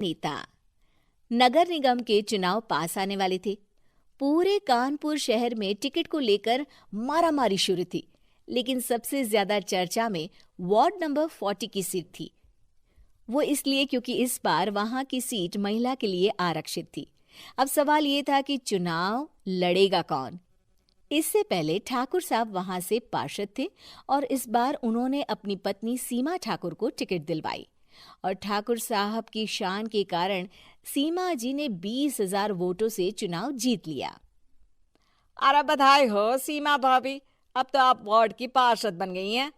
नेता। नगर निगम के चुनाव पास आने वाले थे। पूरे कानपुर शहर में टिकट को लेकर मारामारी शुरू थी, लेकिन सबसे ज्यादा चर्चा में वार्ड नंबर 40 की सीट थी। वो इसलिए क्योंकि इस बार वहां की सीट महिला के लिए आरक्षित थी। अब सवाल ये था कि चुनाव लड़ेगा कौन। इससे पहले ठाकुर साहब वहां से पार्षद थे और इस बार उन्होंने अपनी पत्नी सीमा ठाकुर को टिकट दिलवाई और ठाकुर साहब की शान के कारण सीमा जी ने 20,000 वोटों से चुनाव जीत लिया। अरे बधाई हो सीमा भाभी, अब तो आप वार्ड की पार्षद बन गई हैं।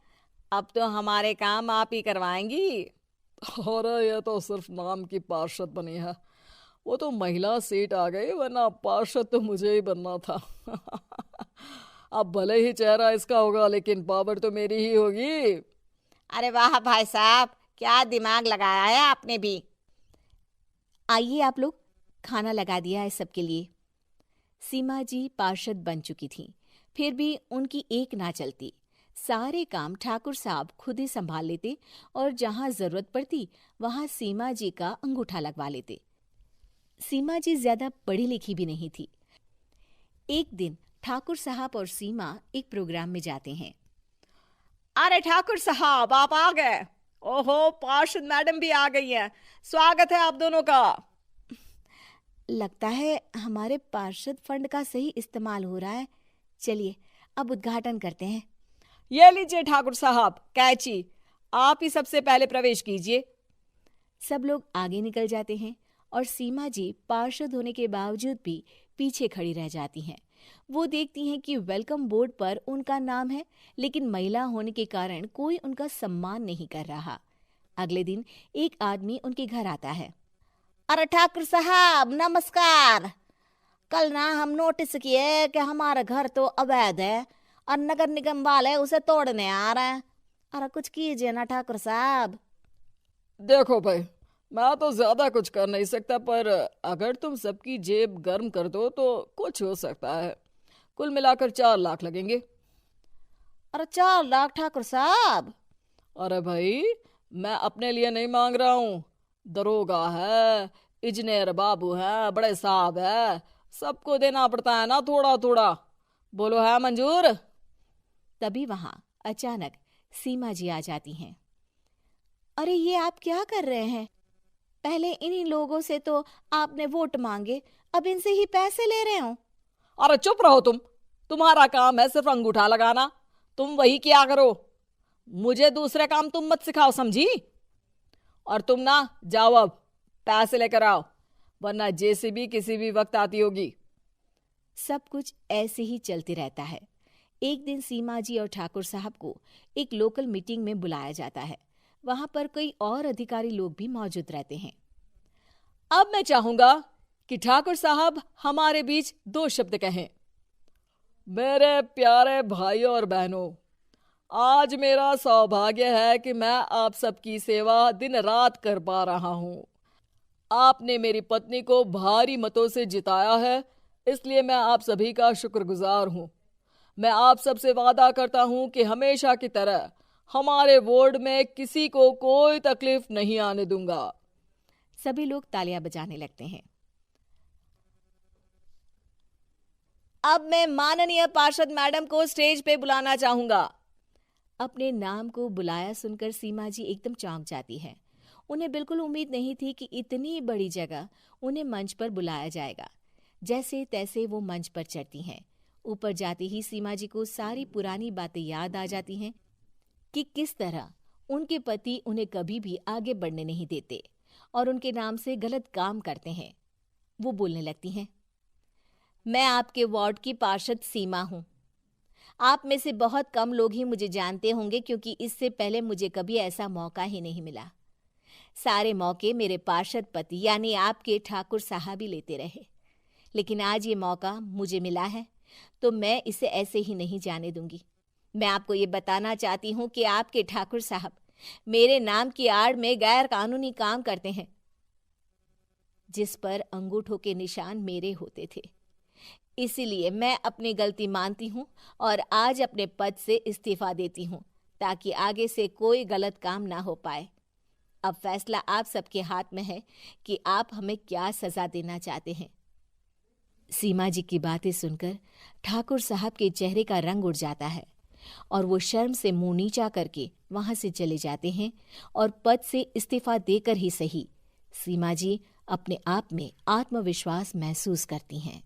अब तो हमारे काम आप ही करवाएंगी। अरे ये तो सिर्फ नाम की पार्षद बनी है, वो तो महिला सीट आ गई, वरना पार्षद तो मुझे ही बनना था। अब भले ही चेहरा इसका होगा, लेकिन पावर तो मेरी ही होगी। अरे वाह भाई साहब, क्या दिमाग लगाया है आपने भी। आइए आप लोग, खाना लगा दिया है सबके लिए। सीमा जी पार्षद बन चुकी थीं, फिर भी उनकी एक ना चलती। सारे काम ठाकुर साहब खुद ही संभाल लेते और जहां जरूरत पड़ती वहां सीमा जी का अंगूठा लगवा लेते। सीमा जी ज्यादा पढ़ी लिखी भी नहीं थी। एक दिन ठाकुर साहब और सीमा एक प्रोग्राम में जाते हैं। अरे ठाकुर साहब, आप आ गए। ओहो, पार्षद मैडम भी आ गई हैं। स्वागत है आप दोनों का। लगता है हमारे पार्षद फंड का सही इस्तेमाल हो रहा है। चलिए अब उद्घाटन करते हैं। ये लीजिए ठाकुर साहब कैची, आप ही सबसे पहले प्रवेश कीजिए। सब लोग आगे निकल जाते हैं और सीमा जी पार्षद होने के बावजूद भी पीछे खड़ी रह जाती हैं। वो देखती हैं कि वेलकम बोर्ड पर उनका नाम है, लेकिन महिला होने के कारण कोई उनका सम्मान नहीं कर रहा। अगले दिन एक आदमी उनके घर आता है। अरे ठाकुर साहब नमस्कार। कल ना हम नोटिस किए कि हमारा घर तो अवैध है और नगर निगम वाले उसे तोड़ने आ रहे हैं। अरे कुछ कीजिए ना ठाकुर साहब। देखो भाई, मैं तो ज्यादा कुछ कर नहीं सकता, पर अगर तुम सबकी जेब गर्म कर दो तो कुछ हो सकता है। कुल मिलाकर 4 लाख लगेंगे। अरे 4 लाख ठाकुर साहब? अरे भाई, मैं अपने लिए नहीं मांग रहा हूँ। दरोगा है, इंजीनियर बाबू है, बड़े साहब है, सबको देना पड़ता है ना थोड़ा थोड़ा। बोलो है मंजूर? तभी वहां अचानक सीमा जी आ जाती हैं। अरे ये आप क्या कर रहे हैं? पहले इन्हीं लोगों से तो आपने वोट मांगे, अब इनसे ही पैसे ले रहे हो। अरे चुप रहो तुम। तुम्हारा काम है सिर्फ अंगूठा लगाना, तुम वही किया करो। मुझे दूसरे काम तुम मत सिखाओ, समझी? और तुम ना जाओ, अब पैसे लेकर आओ, वरना जेसीबी किसी भी वक्त आती होगी। सब कुछ ऐसे ही चलते रहता है। एक दिन सीमा जी और ठाकुर साहब को एक लोकल मीटिंग में बुलाया जाता है। वहां पर कई और अधिकारी लोग भी मौजूद रहते हैं। अब मैं चाहूंगा कि ठाकुर साहब हमारे बीच 2 शब्द कहें। मेरे प्यारे भाइयों और बहनों, आज मेरा सौभाग्य है कि मैं आप सबकी सेवा दिन रात कर पा रहा हूं। आपने मेरी पत्नी को भारी मतों से जिताया है, इसलिए मैं आप सभी का शुक्रगुजार हूं। मैं आप सबसे वादा करता हूं कि हमेशा की तरह हमारे वार्ड में किसी को कोई तकलीफ नहीं आने दूंगा। सभी लोग तालियां बजाने लगते हैं। अब मैं माननीय पार्षद मैडम को स्टेज पे बुलाना चाहूंगा। अपने नाम को बुलाया सुनकर सीमा जी एकदम चौंक जाती है। उन्हें बिल्कुल उम्मीद नहीं थी कि इतनी बड़ी जगह उन्हें मंच पर बुलाया जाएगा। जैसे तैसे वो मंच पर चढ़ती हैं। ऊपर जाते ही सीमा जी को सारी पुरानी बातें याद आ जाती हैं कि किस तरह उनके पति उन्हें कभी भी आगे बढ़ने नहीं देते और उनके नाम से गलत काम करते हैं। वो बोलने लगती हैं। मैं आपके वार्ड की पार्षद सीमा हूं। आप में से बहुत कम लोग ही मुझे जानते होंगे, क्योंकि इससे पहले मुझे कभी ऐसा मौका ही नहीं मिला। सारे मौके मेरे पार्षद पति यानी आपके ठाकुर साहब ही लेते रहे, लेकिन आज ये मौका मुझे मिला है तो मैं इसे ऐसे ही नहीं जाने दूंगी। मैं आपको ये बताना चाहती हूँ कि आपके ठाकुर साहब मेरे नाम की आड़ में गैर कानूनी काम करते हैं, जिस पर अंगूठों के निशान मेरे होते थे। इसीलिए मैं अपनी गलती मानती हूँ और आज अपने पद से इस्तीफा देती हूँ, ताकि आगे से कोई गलत काम ना हो पाए। अब फैसला आप सबके हाथ में है कि आप हमें क्या सजा देना चाहते हैं। सीमा जी की बातें सुनकर ठाकुर साहब के चेहरे का रंग उड़ जाता है और वो शर्म से मुंह नीचा करके वहां से चले जाते हैं और पद से इस्तीफा देकर ही सही सीमा जी अपने आप में आत्मविश्वास महसूस करती हैं।